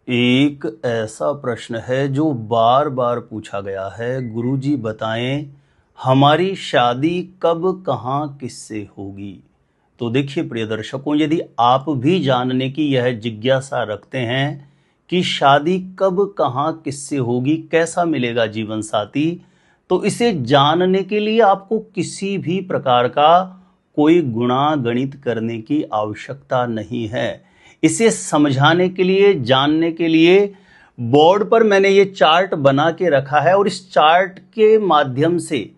एक ऐसा प्रश्न है जो बार बार पूछा गया है, गुरुजी बताएं हमारी शादी कब कहाँ किससे होगी। तो देखिए प्रिय दर्शकों, यदि आप भी जानने की यह जिज्ञासा रखते हैं कि शादी कब कहाँ किससे होगी, कैसा मिलेगा जीवन साथी, तो इसे जानने के लिए आपको किसी भी प्रकार का कोई गुणा गणित करने की आवश्यकता नहीं है। इसे समझाने के लिए, जानने के लिए बोर्ड पर मैंने ये चार्ट बना के रखा है और इस चार्ट के माध्यम से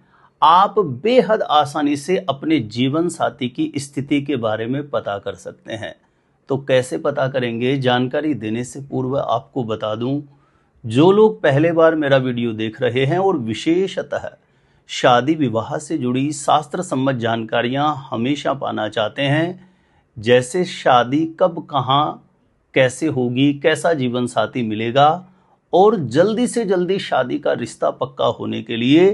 आप बेहद आसानी से अपने जीवन साथी की स्थिति के बारे में पता कर सकते हैं। तो कैसे पता करेंगे, जानकारी देने से पूर्व आपको बता दूं, जो लोग पहले बार मेरा वीडियो देख रहे हैं और विशेषतः शादी विवाह से जुड़ी शास्त्र सम्मत जानकारियां हमेशा पाना चाहते हैं, जैसे शादी कब कहाँ कैसे होगी, कैसा जीवन साथी मिलेगा और जल्दी से जल्दी शादी का रिश्ता पक्का होने के लिए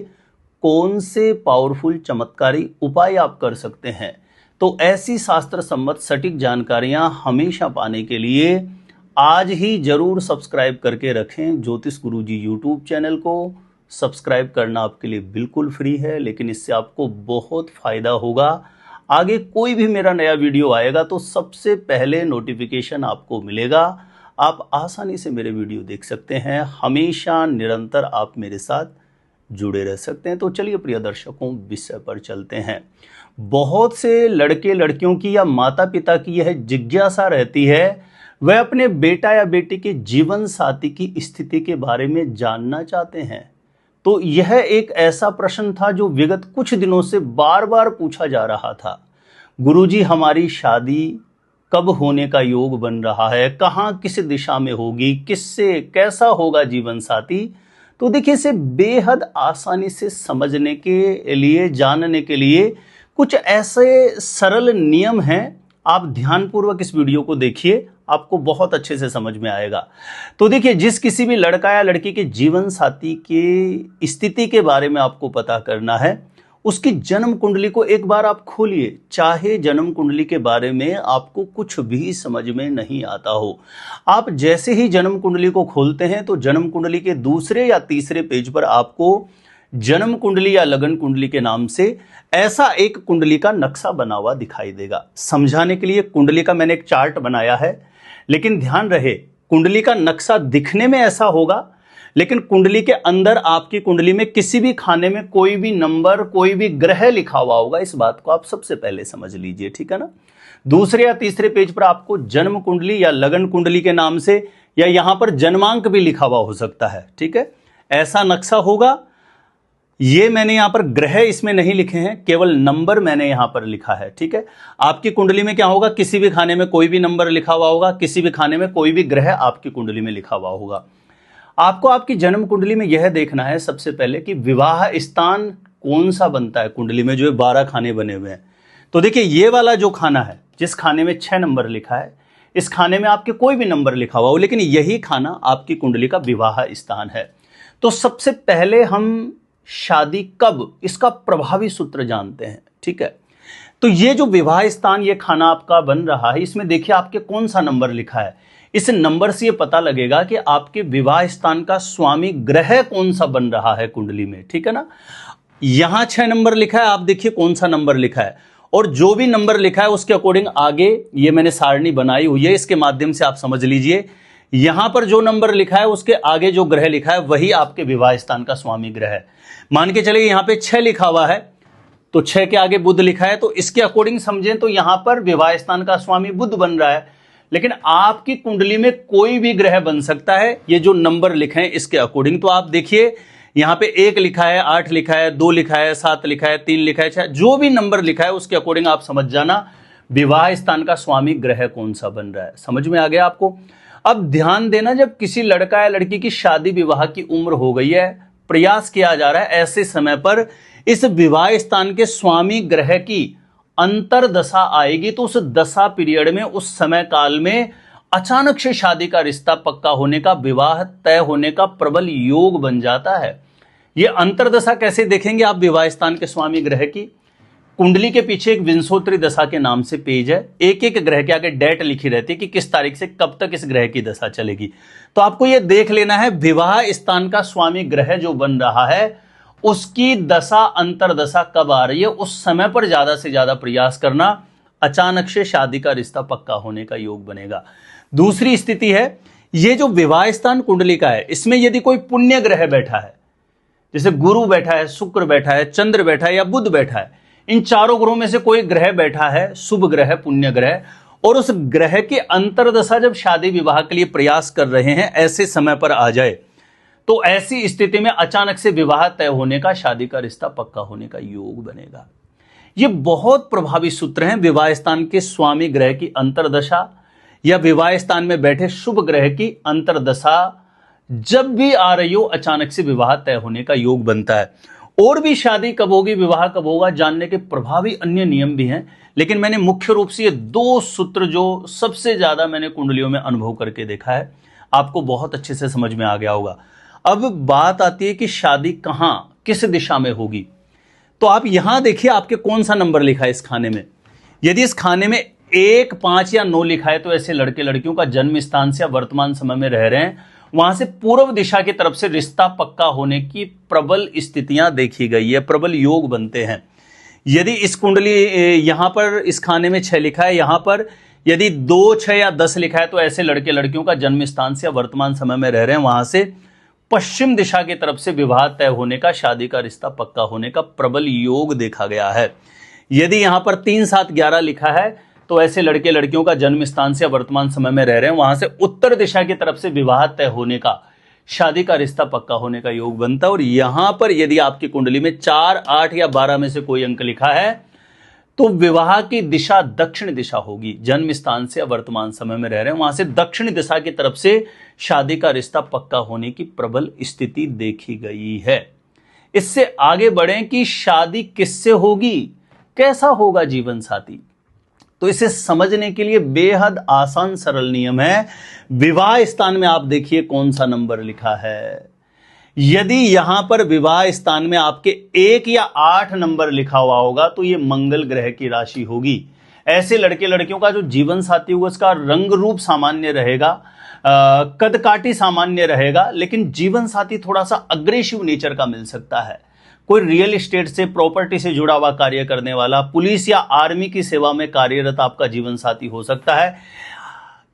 कौन से पावरफुल चमत्कारी उपाय आप कर सकते हैं, तो ऐसी शास्त्र सम्मत सटीक जानकारियां हमेशा पाने के लिए आज ही जरूर सब्सक्राइब करके रखें ज्योतिष गुरुजी यूट्यूब चैनल को। सब्सक्राइब करना आपके लिए बिल्कुल फ्री है, लेकिन इससे आपको बहुत फायदा होगा। आगे कोई भी मेरा नया वीडियो आएगा तो सबसे पहले नोटिफिकेशन आपको मिलेगा। आप आसानी से मेरे वीडियो देख सकते हैं, हमेशा निरंतर आप मेरे साथ जुड़े रह सकते हैं। तो चलिए प्रिय दर्शकों, विषय पर चलते हैं। बहुत से लड़के लड़कियों की या माता पिता की यह जिज्ञासा रहती है, वह अपने बेटा या बेटी के जीवन साथी की स्थिति के बारे में जानना चाहते हैं। तो यह एक ऐसा प्रश्न था जो विगत कुछ दिनों से बार बार पूछा जा रहा था, गुरुजी हमारी शादी कब होने का योग बन रहा है, कहाँ किस दिशा में होगी, किससे कैसा होगा जीवन साथी। तो देखिए, इसे बेहद आसानी से समझने के लिए, जानने के लिए कुछ ऐसे सरल नियम हैं। आप ध्यानपूर्वक इस वीडियो को देखिए, आपको बहुत अच्छे से समझ में आएगा। तो देखिए, जिस किसी भी लड़का या लड़की के जीवन साथी की स्थिति के बारे में आपको पता करना है, उसकी जन्म कुंडली को एक बार आप खोलिए। चाहे जन्म कुंडली के बारे में आपको कुछ भी समझ में नहीं आता हो, आप जैसे ही जन्म कुंडली को खोलते हैं तो जन्म कुंडली के दूसरे या तीसरे पेज पर आपको जन्म कुंडली या लगन कुंडली के नाम से ऐसा एक कुंडली का नक्शा बना हुआ दिखाई देगा। समझाने के लिए कुंडली का मैंने एक चार्ट बनाया है, लेकिन ध्यान रहे, कुंडली का नक्शा दिखने में ऐसा होगा, लेकिन कुंडली के अंदर आपकी कुंडली में किसी भी खाने में कोई भी नंबर, कोई भी ग्रह लिखा हुआ होगा। इस बात को आप सबसे पहले समझ लीजिए, ठीक है ना। दूसरे या तीसरे पेज पर आपको जन्म कुंडली या लगन कुंडली के नाम से, या यहां पर जन्मांक भी लिखा हुआ हो सकता है, ठीक है, ऐसा नक्शा होगा। ये मैंने यहां पर ग्रह इसमें नहीं लिखे हैं, केवल नंबर मैंने यहां पर लिखा है, ठीक है। आपकी कुंडली में क्या होगा, किसी भी खाने में कोई भी नंबर लिखा हुआ होगा, किसी भी खाने में कोई भी ग्रह आपकी कुंडली में लिखा हुआ होगा। आपको आपकी जन्म कुंडली में यह देखना है सबसे पहले कि विवाह स्थान कौन सा बनता है कुंडली में, जो 12 खाने बने हुए हैं। तो देखिए, ये वाला जो खाना है, जिस खाने में 6 नंबर लिखा है, इस खाने में आपके कोई भी नंबर लिखा हुआ हो, लेकिन यही खाना आपकी कुंडली का विवाह स्थान है। तो सबसे पहले हम शादी कब, इसका प्रभावी सूत्र जानते हैं, ठीक है। तो ये जो विवाह स्थान, ये खाना आपका बन रहा है, इसमें देखिए आपके कौन सा नंबर लिखा है। इस नंबर से ये पता लगेगा कि आपके विवाह स्थान का स्वामी ग्रह कौन सा बन रहा है कुंडली में, ठीक है ना। यहां 6 नंबर लिखा है, आप देखिए कौन सा नंबर लिखा है, और जो भी नंबर लिखा है उसके अकॉर्डिंग आगे ये मैंने सारणी बनाई हुई है, इसके माध्यम से आप समझ लीजिए। यहां पर जो नंबर लिखा है उसके आगे जो ग्रह लिखा है वही आपके विवाह स्थान का स्वामी ग्रह है। मान के चलिए यहां पे 6 लिखा हुआ है, तो 6 के आगे बुध लिखा है, तो इसके अकॉर्डिंग समझें तो यहां पर विवाह स्थान का स्वामी बुध बन रहा है। लेकिन आपकी कुंडली में कोई भी ग्रह बन सकता है, ये जो नंबर लिखे हैं इसके अकॉर्डिंग। तो आप देखिए, यहां पे 1 लिखा है, 8 लिखा है, 2 लिखा है, 7 लिखा है, 3 लिखा है, 6, जो भी नंबर लिखा है उसके अकॉर्डिंग आप समझ जाना विवाह स्थान का स्वामी ग्रह कौन सा बन रहा है। समझ में आ गया आपको। अब ध्यान देना, जब किसी लड़का या लड़की की शादी विवाह की उम्र हो गई है, प्रयास किया जा रहा है, ऐसे समय पर इस विवाह स्थान के स्वामी ग्रह की अंतरदशा आएगी, तो उस दशा पीरियड में, उस समय काल में अचानक से शादी का रिश्ता पक्का होने का, विवाह तय होने का प्रबल योग बन जाता है। यह अंतरदशा कैसे देखेंगे आप विवाह स्थान के स्वामी ग्रह की, कुंडली के पीछे एक विंशोत्तरी दशा के नाम से पेज है, एक एक ग्रह के आगे डेट लिखी रहती है कि किस तारीख से कब तक इस ग्रह की दशा चलेगी। तो आपको यह देख लेना है विवाह स्थान का स्वामी ग्रह जो बन रहा है उसकी दशा अंतरदशा कब आ रही है, उस समय पर ज्यादा से ज्यादा प्रयास करना, अचानक से शादी का रिश्ता पक्का होने का योग बनेगा। दूसरी स्थिति है, ये जो विवाह स्थान कुंडली का है इसमें यदि कोई पुण्य ग्रह बैठा है, जैसे गुरु बैठा है, शुक्र बैठा है, चंद्र बैठा है या बुध बैठा है, इन चारों ग्रहों में से कोई ग्रह बैठा है, शुभ ग्रह, पुण्य ग्रह, और उस ग्रह की अंतरदशा जब शादी विवाह के लिए प्रयास कर रहे हैं ऐसे समय पर आ जाए तो ऐसी स्थिति में अचानक से विवाह तय होने का, शादी का रिश्ता पक्का होने का योग बनेगा। ये बहुत प्रभावी सूत्र हैं। विवाह स्थान के स्वामी ग्रह की अंतरदशा या विवाह स्थान में बैठे शुभ ग्रह की अंतरदशा जब भी आ रही हो अचानक से विवाह तय होने का योग बनता है। और भी शादी कब होगी, विवाह कब होगा जानने के प्रभावी अन्य नियम भी हैं, लेकिन मैंने मुख्य रूप से ये दो सूत्र जो सबसे ज्यादा मैंने कुंडलियों में अनुभव करके देखा है, आपको बहुत अच्छे से समझ में आ गया होगा। अब बात आती है कि शादी कहां, किस दिशा में होगी। तो आप यहां देखिए आपके कौन सा नंबर लिखा है इस खाने में। यदि इस खाने में 1, 5 या 9 लिखा है तो ऐसे लड़के लड़कियों का जन्म स्थान से या वर्तमान समय में रह रहे हैं वहां से पूर्व दिशा की तरफ से रिश्ता पक्का होने की प्रबल स्थितियां देखी गई है, प्रबल योग बनते हैं। यदि इस कुंडली यहां पर इस खाने में 6 लिखा है, यहां पर यदि 2, 6 या 10 लिखा है तो ऐसे लड़के लड़कियों का जन्म स्थान से या वर्तमान समय में रह रहे हैं वहां से पश्चिम दिशा की तरफ से विवाह तय होने का, शादी का रिश्ता पक्का होने का प्रबल योग देखा गया है। यदि यहां पर 3, 7, 11 लिखा है तो ऐसे लड़के लड़कियों का जन्म स्थान से वर्तमान समय में रह रहे हैं वहां से उत्तर दिशा की तरफ से विवाह तय होने का, शादी का रिश्ता पक्का होने का योग बनता है। और यहां पर यदि आपकी कुंडली में 4, 8 या 12 में से कोई अंक लिखा है तो विवाह की दिशा दक्षिण दिशा होगी। जन्म स्थान से वर्तमान समय में रह रहे हैं वहां से दक्षिण दिशा की तरफ से शादी का रिश्ता पक्का होने की प्रबल स्थिति देखी गई है। इससे आगे बढ़ें कि शादी किससे होगी, कैसा होगा जीवन साथी, तो इसे समझने के लिए बेहद आसान सरल नियम है। विवाह स्थान में आप देखिए कौन सा नंबर लिखा है। यदि यहां पर विवाह स्थान में आपके 1 या 8 नंबर लिखा हुआ होगा तो यह मंगल ग्रह की राशि होगी। ऐसे लड़के लड़कियों का जो जीवन साथी होगा उसका रंग रूप सामान्य रहेगा, कद काठी सामान्य रहेगा, लेकिन जीवन साथी थोड़ा सा अग्रेसिव नेचर का मिल सकता है। कोई रियल एस्टेट से, प्रॉपर्टी से जुड़ा हुआ कार्य करने वाला, पुलिस या आर्मी की सेवा में कार्यरत आपका जीवन साथी हो सकता है।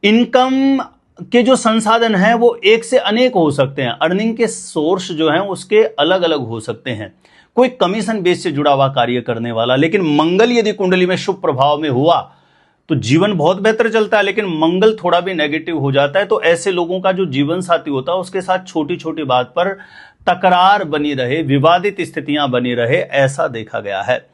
इनकम के जो संसाधन हैं वो एक से अनेक हो सकते हैं, अर्निंग के सोर्स जो हैं उसके अलग अलग हो सकते हैं। कोई कमीशन बेस से जुड़ा हुआ कार्य करने वाला, लेकिन मंगल यदि कुंडली में शुभ प्रभाव में हुआ तो जीवन बहुत बेहतर चलता है, लेकिन मंगल थोड़ा भी नेगेटिव हो जाता है तो ऐसे लोगों का जो जीवन साथी होता है उसके साथ छोटी छोटी बात पर तकरार बनी रहे, विवादित स्थितियां बनी रहे, ऐसा देखा गया है।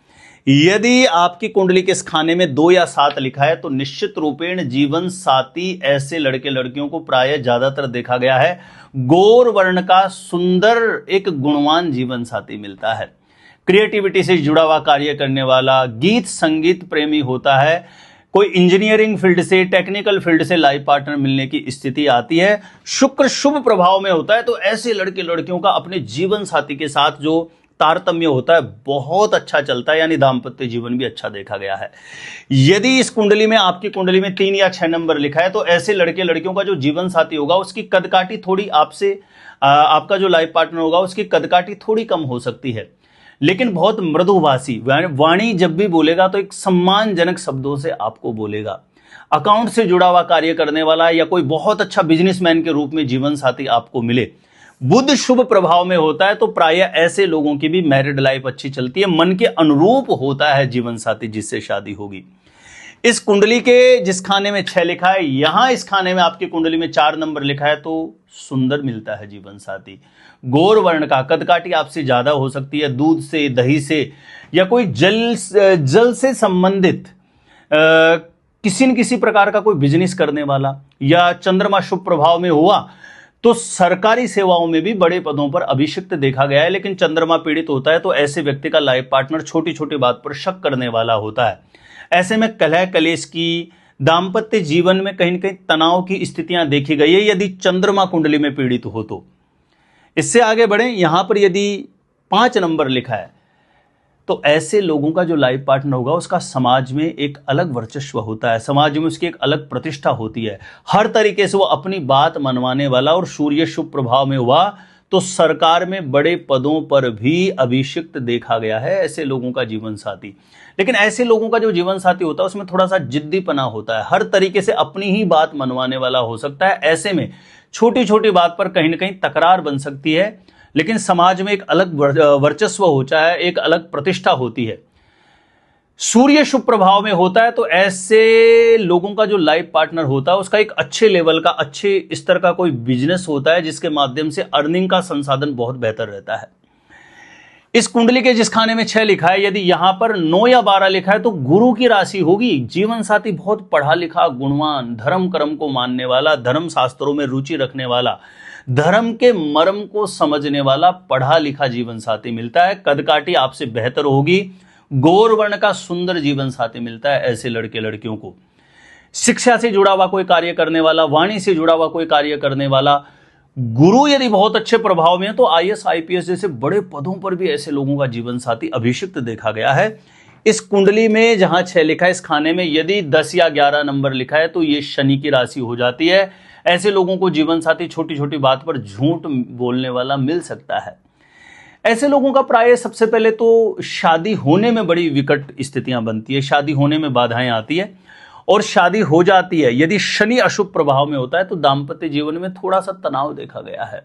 यदि आपकी कुंडली के इस खाने में 2 या 7 लिखा है तो निश्चित रूपेण जीवन साथी ऐसे लड़के लड़कियों को प्रायः ज्यादातर देखा गया है गौर वर्ण का सुंदर एक गुणवान जीवन साथी मिलता है। क्रिएटिविटी से जुड़ा हुआ कार्य करने वाला, गीत संगीत प्रेमी होता है, कोई इंजीनियरिंग फील्ड से, टेक्निकल फील्ड से लाइफ पार्टनर मिलने की स्थिति आती है। शुक्र शुभ प्रभाव में होता है तो ऐसे लड़के लड़कियों का अपने जीवन साथी के साथ जो तारतम्य होता है बहुत अच्छा चलता है, यानी दाम्पत्य जीवन भी अच्छा देखा गया है। यदि इस कुंडली में, आपकी कुंडली में 3 या 6 नंबर लिखा है तो ऐसे लड़के लड़कियों का जो जीवन साथी होगा उसकी कदकाठी थोड़ी आपसे, आपका जो लाइफ पार्टनर होगा उसकी कदकाठी थोड़ी कम हो सकती है, लेकिन बहुत मृदुभाषी, वाणी जब भी बोलेगा तो एक सम्मानजनक शब्दों से आपको बोलेगा। अकाउंट से जुड़ा हुआ कार्य करने वाला या कोई बहुत अच्छा बिजनेसमैन के रूप में जीवन साथी आपको मिले। बुध शुभ प्रभाव में होता है तो प्रायः ऐसे लोगों की भी मैरिड लाइफ अच्छी चलती है, मन के अनुरूप होता है जीवन साथी जिससे शादी होगी। इस कुंडली के जिस खाने में 6 लिखा है, यहां इस खाने में आपकी कुंडली में 4 नंबर लिखा है तो सुंदर मिलता है जीवन साथी। गौर वर्ण का, कदकाठी आपसे ज्यादा हो सकती है, दूध से, दही से या कोई जल से संबंधित किसी न किसी प्रकार का कोई बिजनेस करने वाला, या चंद्रमा शुभ प्रभाव में हुआ तो सरकारी सेवाओं में भी बड़े पदों पर अभिषिक्त देखा गया है। लेकिन चंद्रमा पीड़ित होता है तो ऐसे व्यक्ति का लाइफ पार्टनर छोटी छोटी बात पर शक करने वाला होता है। ऐसे में कलह कलेश की, दाम्पत्य जीवन में कहीं न कहीं तनाव की स्थितियां देखी गई है यदि चंद्रमा कुंडली में पीड़ित हो तो। इससे आगे बढ़ें, यहां पर यदि 5 नंबर लिखा है तो ऐसे लोगों का जो लाइफ पार्टनर होगा उसका समाज में एक अलग वर्चस्व होता है, समाज में उसकी एक अलग प्रतिष्ठा होती है। हर तरीके से वो अपनी बात मनवाने वाला, और सूर्य शुभ प्रभाव में हुआ तो सरकार में बड़े पदों पर भी अभिषिक्त देखा गया है ऐसे लोगों का जीवन साथी। लेकिन ऐसे लोगों का जो जीवन साथी होता है उसमें थोड़ा सा जिद्दीपना होता है, हर तरीके से अपनी ही बात मनवाने वाला हो सकता है। ऐसे में छोटी छोटी बात पर कहीं ना कहीं तकरार बन सकती है, लेकिन समाज में एक अलग वर्चस्व होता है, एक अलग प्रतिष्ठा होती है। सूर्य शुभ प्रभाव में होता है तो ऐसे लोगों का जो लाइफ पार्टनर होता है उसका एक अच्छे लेवल का, अच्छे स्तर का कोई बिजनेस होता है जिसके माध्यम से अर्निंग का संसाधन बहुत बेहतर रहता है। इस कुंडली के जिस खाने में 6 लिखा है, यदि यहां पर 9 या 12 लिखा है तो गुरु की राशि होगी। जीवन साथी बहुत पढ़ा लिखा, गुणवान, धर्म कर्म को मानने वाला, धर्म शास्त्रों में रुचि रखने वाला, धर्म के मर्म को समझने वाला पढ़ा लिखा जीवन साथी मिलता है। कदकाठी आपसे बेहतर होगी। गौर वर्ण का सुंदर जीवन साथी मिलता है ऐसे लड़के लड़कियों को। शिक्षा से जुड़ा हुआ कोई कार्य करने वाला, वाणी से जुड़ा हुआ कोई कार्य करने वाला, गुरु यदि बहुत अच्छे प्रभाव में है तो आईएएस आईपीएस जैसे बड़े पदों पर भी ऐसे लोगों का जीवन साथी अभिषिक्त देखा गया है। इस कुंडली में जहां 6 लिखा है, इस खाने में यदि 10 या 11 नंबर लिखा है तो ये शनि की राशि हो जाती है। ऐसे लोगों को जीवन साथी छोटी छोटी बात पर झूठ बोलने वाला मिल सकता है। ऐसे लोगों का प्राय सबसे पहले तो शादी होने में बड़ी विकट स्थितियां बनती है, शादी होने में बाधाएं आती है और शादी हो जाती है। यदि शनि अशुभ प्रभाव में होता है तो दाम्पत्य जीवन में थोड़ा सा तनाव देखा गया है।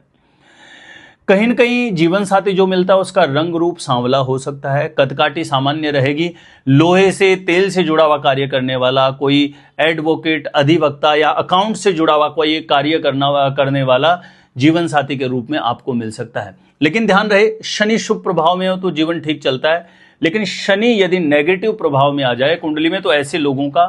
कहीं न कहीं जीवन साथी जो मिलता है उसका रंग रूप सांवला हो सकता है। कदकाठी सामान्य रहेगी। लोहे से, तेल से जुड़ा हुआ कार्य करने वाला, कोई एडवोकेट, अधिवक्ता या अकाउंट से जुड़ा हुआ कोई कार्य करने वाला जीवन साथी के रूप में आपको मिल सकता है। लेकिन ध्यान रहे, शनि शुभ प्रभाव में हो तो जीवन ठीक चलता है, लेकिन शनि यदि नेगेटिव प्रभाव में आ जाए कुंडली में तो ऐसे लोगों का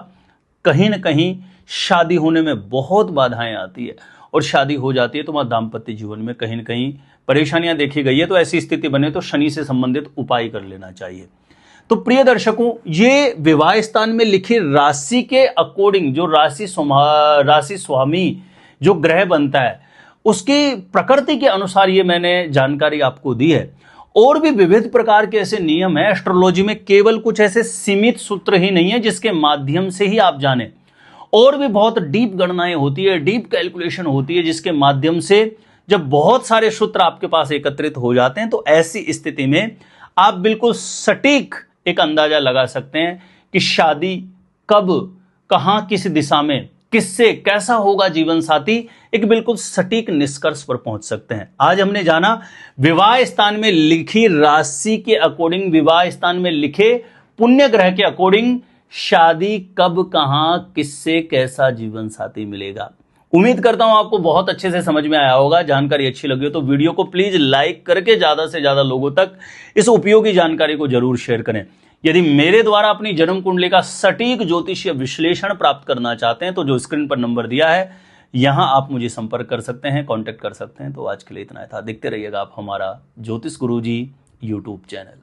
कहीं न कहीं शादी होने में बहुत बाधाएं आती है और शादी हो जाती है तो वहां दाम्पत्य जीवन में कहीं न कहीं परेशानियां देखी गई है। तो ऐसी स्थिति बने तो शनि से संबंधित उपाय कर लेना चाहिए। तो प्रिय दर्शकों, ये विवाह स्थान में लिखी राशि के अकॉर्डिंग जो राशि स्वामी जो ग्रह बनता है उसकी प्रकृति के अनुसार ये मैंने जानकारी आपको दी है। और भी विविध प्रकार के ऐसे नियम है एस्ट्रोलॉजी में, केवल कुछ ऐसे सीमित सूत्र ही नहीं है जिसके माध्यम से ही आप जाने। और भी बहुत डीप गणनाएं होती है, डीप कैलकुलेशन होती है जिसके माध्यम से जब बहुत सारे सूत्र आपके पास एकत्रित हो जाते हैं तो ऐसी स्थिति में आप बिल्कुल सटीक एक अंदाजा लगा सकते हैं कि शादी कब, कहां, किस दिशा में, किससे, कैसा होगा जीवन साथी, एक बिल्कुल सटीक निष्कर्ष पर पहुंच सकते हैं। आज हमने जाना विवाह स्थान में लिखी राशि के अकॉर्डिंग, विवाह स्थान में लिखे पुण्य ग्रह के अकॉर्डिंग शादी कब, कहां, किससे, कैसा जीवन साथी मिलेगा। उम्मीद करता हूं आपको बहुत अच्छे से समझ में आया होगा। जानकारी अच्छी लगी हो तो वीडियो को प्लीज लाइक करके ज्यादा से ज्यादा लोगों तक इस उपयोगी जानकारी को जरूर शेयर करें। यदि मेरे द्वारा अपनी जन्म कुंडली का सटीक ज्योतिषीय विश्लेषण प्राप्त करना चाहते हैं तो जो स्क्रीन पर नंबर दिया है यहां आप मुझे संपर्क कर सकते हैं, कांटेक्ट कर सकते हैं। तो आज के लिए इतना था। देखते रहिएगा आप हमारा ज्योतिष गुरुजी यूट्यूब चैनल।